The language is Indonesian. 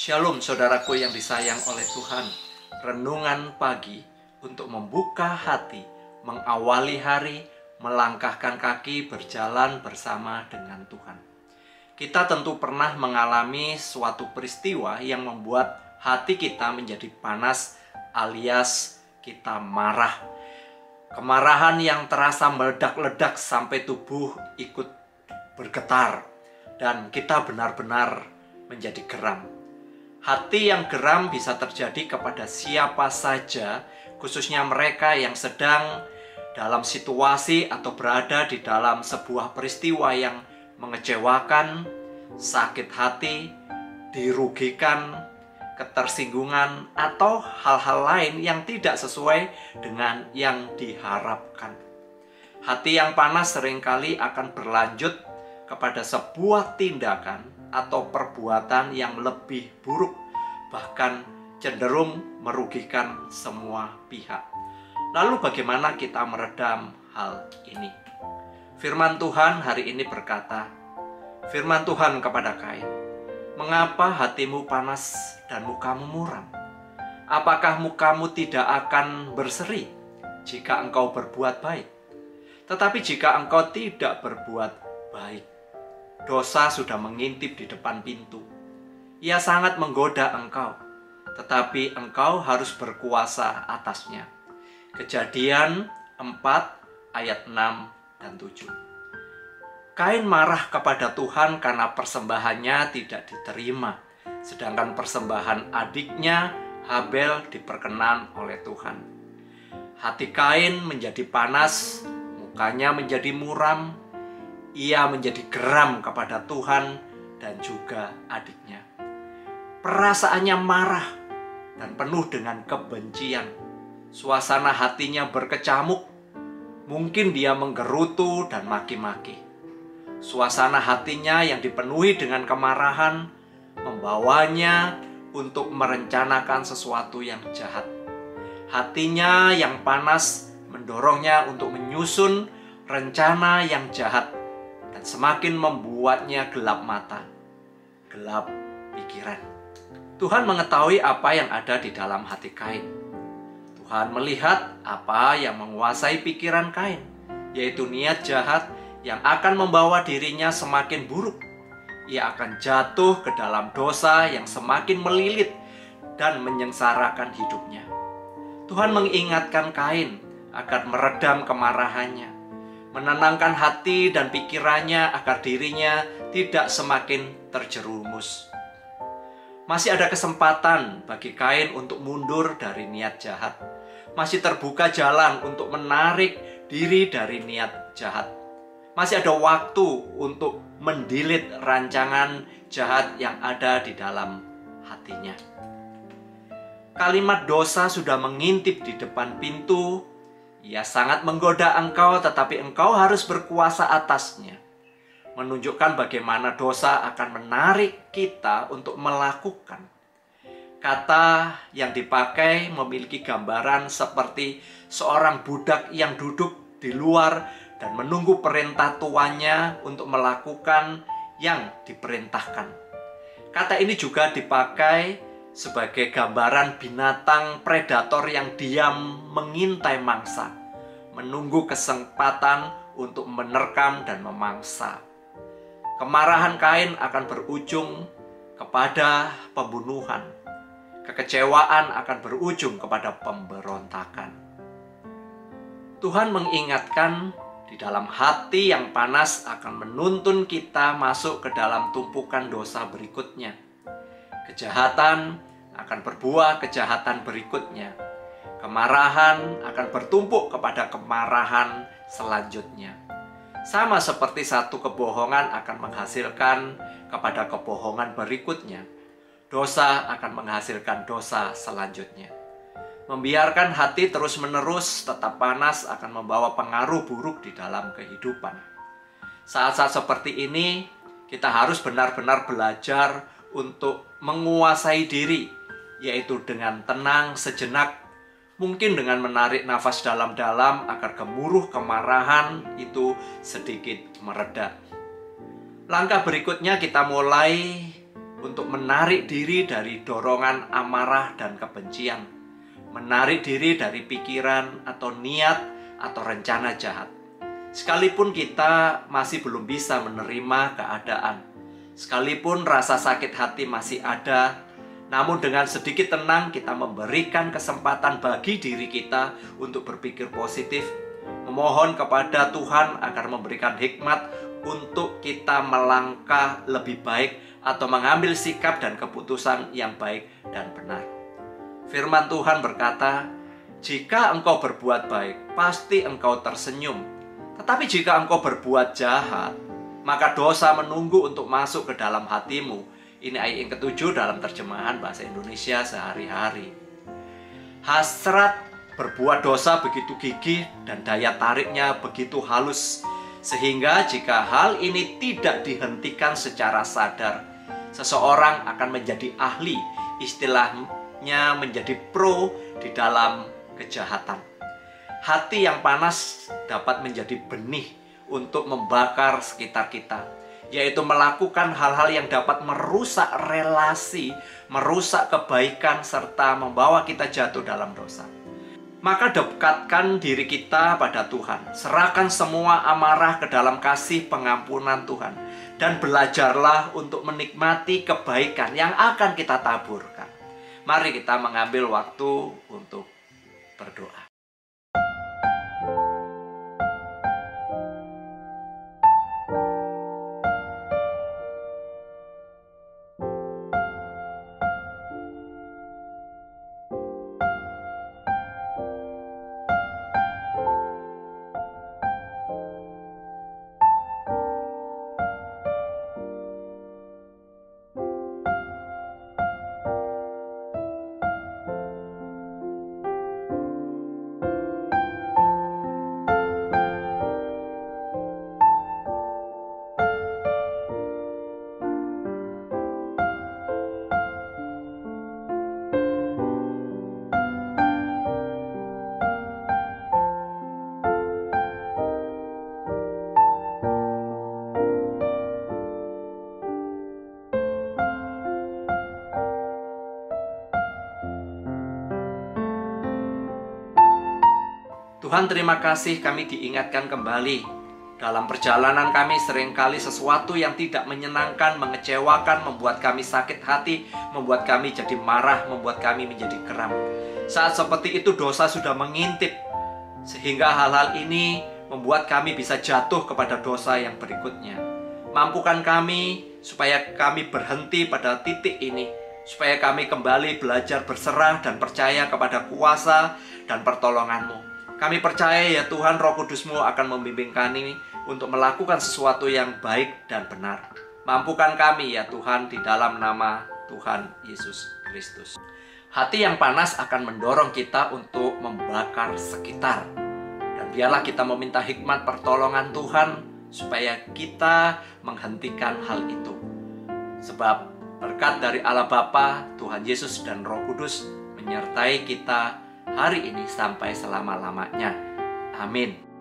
Shalom saudaraku yang disayang oleh Tuhan. Renungan pagi untuk membuka hati, mengawali hari, melangkahkan kaki berjalan bersama dengan Tuhan. Kita tentu pernah mengalami suatu peristiwa yang membuat hati kita menjadi panas alias kita marah. Kemarahan yang terasa meledak-ledak sampai tubuh ikut bergetar dan kita benar-benar menjadi geram. Hati yang geram bisa terjadi kepada siapa saja, khususnya mereka yang sedang dalam situasi atau berada di dalam sebuah peristiwa yang mengecewakan, sakit hati, dirugikan, ketersinggungan, atau hal-hal lain yang tidak sesuai dengan yang diharapkan. Hati yang panas seringkali akan berlanjut kepada sebuah tindakan atau perbuatan yang lebih buruk, bahkan cenderung merugikan semua pihak. Lalu bagaimana kita meredam hal ini? Firman Tuhan hari ini berkata, firman Tuhan kepada Kain, "Mengapa hatimu panas dan mukamu muram? Apakah mukamu tidak akan berseri jika engkau berbuat baik? Tetapi jika engkau tidak berbuat baik, dosa sudah mengintip di depan pintu. Ia sangat menggoda engkau, tetapi engkau harus berkuasa atasnya." Kejadian 4 ayat 6 dan 7. Kain marah kepada Tuhan karena persembahannya tidak diterima, sedangkan persembahan adiknya Habel diperkenan oleh Tuhan. Hati Kain menjadi panas, mukanya menjadi muram. Ia menjadi geram kepada Tuhan dan juga adiknya. Perasaannya marah dan penuh dengan kebencian. Suasana hatinya berkecamuk. Mungkin dia menggerutu dan maki-maki. Suasana hatinya yang dipenuhi dengan kemarahan membawanya untuk merencanakan sesuatu yang jahat. Hatinya yang panas mendorongnya untuk menyusun rencana yang jahat dan semakin membuatnya gelap mata, gelap pikiran. Tuhan mengetahui apa yang ada di dalam hati Kain. Tuhan melihat apa yang menguasai pikiran Kain, yaitu niat jahat yang akan membawa dirinya semakin buruk. Ia akan jatuh ke dalam dosa yang semakin melilit dan menyengsarakan hidupnya. Tuhan mengingatkan Kain agar meredam kemarahannya, menenangkan hati dan pikirannya agar dirinya tidak semakin terjerumus. Masih ada kesempatan bagi Kain untuk mundur dari niat jahat. Masih terbuka jalan untuk menarik diri dari niat jahat. Masih ada waktu untuk mendilit rancangan jahat yang ada di dalam hatinya. Kalimat dosa sudah mengintip di depan pintu. Ia sangat menggoda engkau, tetapi engkau harus berkuasa atasnya. Menunjukkan bagaimana dosa akan menarik kita untuk melakukan. Kata yang dipakai memiliki gambaran seperti seorang budak yang duduk di luar dan menunggu perintah tuannya untuk melakukan yang diperintahkan. Kata ini juga dipakai sebagai gambaran binatang predator yang diam mengintai mangsa, menunggu kesempatan untuk menerkam dan memangsa. Kemarahan Kain akan berujung kepada pembunuhan. Kekecewaan akan berujung kepada pemberontakan. Tuhan mengingatkan di dalam hati yang panas akan menuntun kita masuk ke dalam tumpukan dosa berikutnya. Kejahatan akan berbuah kejahatan berikutnya. Kemarahan akan bertumpuk kepada kemarahan selanjutnya. Sama seperti satu kebohongan akan menghasilkan kepada kebohongan berikutnya, dosa akan menghasilkan dosa selanjutnya. Membiarkan hati terus-menerus tetap panas akan membawa pengaruh buruk di dalam kehidupan. Saat-saat seperti ini, kita harus benar-benar belajar untuk menguasai diri, yaitu dengan tenang sejenak, mungkin dengan menarik nafas dalam-dalam agar gemuruh kemarahan itu sedikit mereda. Langkah berikutnya kita mulai untuk menarik diri dari dorongan amarah dan kebencian, menarik diri dari pikiran atau niat atau rencana jahat. Sekalipun kita masih belum bisa menerima keadaan, sekalipun rasa sakit hati masih ada, namun dengan sedikit tenang kita memberikan kesempatan bagi diri kita untuk berpikir positif, memohon kepada Tuhan agar memberikan hikmat untuk kita melangkah lebih baik atau mengambil sikap dan keputusan yang baik dan benar. Firman Tuhan berkata, jika engkau berbuat baik, pasti engkau tersenyum. Tetapi jika engkau berbuat jahat, maka dosa menunggu untuk masuk ke dalam hatimu. Ini ayat yang ke-7 dalam terjemahan bahasa Indonesia sehari-hari. Hasrat berbuat dosa begitu gigih dan daya tariknya begitu halus, sehingga jika hal ini tidak dihentikan secara sadar, seseorang akan menjadi ahli, istilahnya menjadi pro di dalam kejahatan. Hati yang panas dapat menjadi benih untuk membakar sekitar kita, yaitu melakukan hal-hal yang dapat merusak relasi, merusak kebaikan, serta membawa kita jatuh dalam dosa. Maka dekatkan diri kita pada Tuhan, serahkan semua amarah ke dalam kasih pengampunan Tuhan, dan belajarlah untuk menikmati kebaikan yang akan kita taburkan. Mari kita mengambil waktu untuk berdoa. Tuhan, terima kasih kami diingatkan kembali. Dalam perjalanan kami seringkali sesuatu yang tidak menyenangkan, mengecewakan, membuat kami sakit hati, membuat kami jadi marah, membuat kami menjadi geram. Saat seperti itu dosa sudah mengintip, sehingga hal-hal ini membuat kami bisa jatuh kepada dosa yang berikutnya. Mampukan kami supaya kami berhenti pada titik ini, supaya kami kembali belajar berserah dan percaya kepada kuasa dan pertolongan-Mu. Kami percaya ya Tuhan, Roh Kudus-Mu akan membimbing kami untuk melakukan sesuatu yang baik dan benar. Mampukan kami ya Tuhan, di dalam nama Tuhan Yesus Kristus. Hati yang panas akan mendorong kita untuk membakar sekitar. Dan biarlah kita meminta hikmat pertolongan Tuhan supaya kita menghentikan hal itu. Sebab berkat dari Allah Bapa, Tuhan Yesus dan Roh Kudus menyertai kita hari ini sampai selama-lamanya. Amin.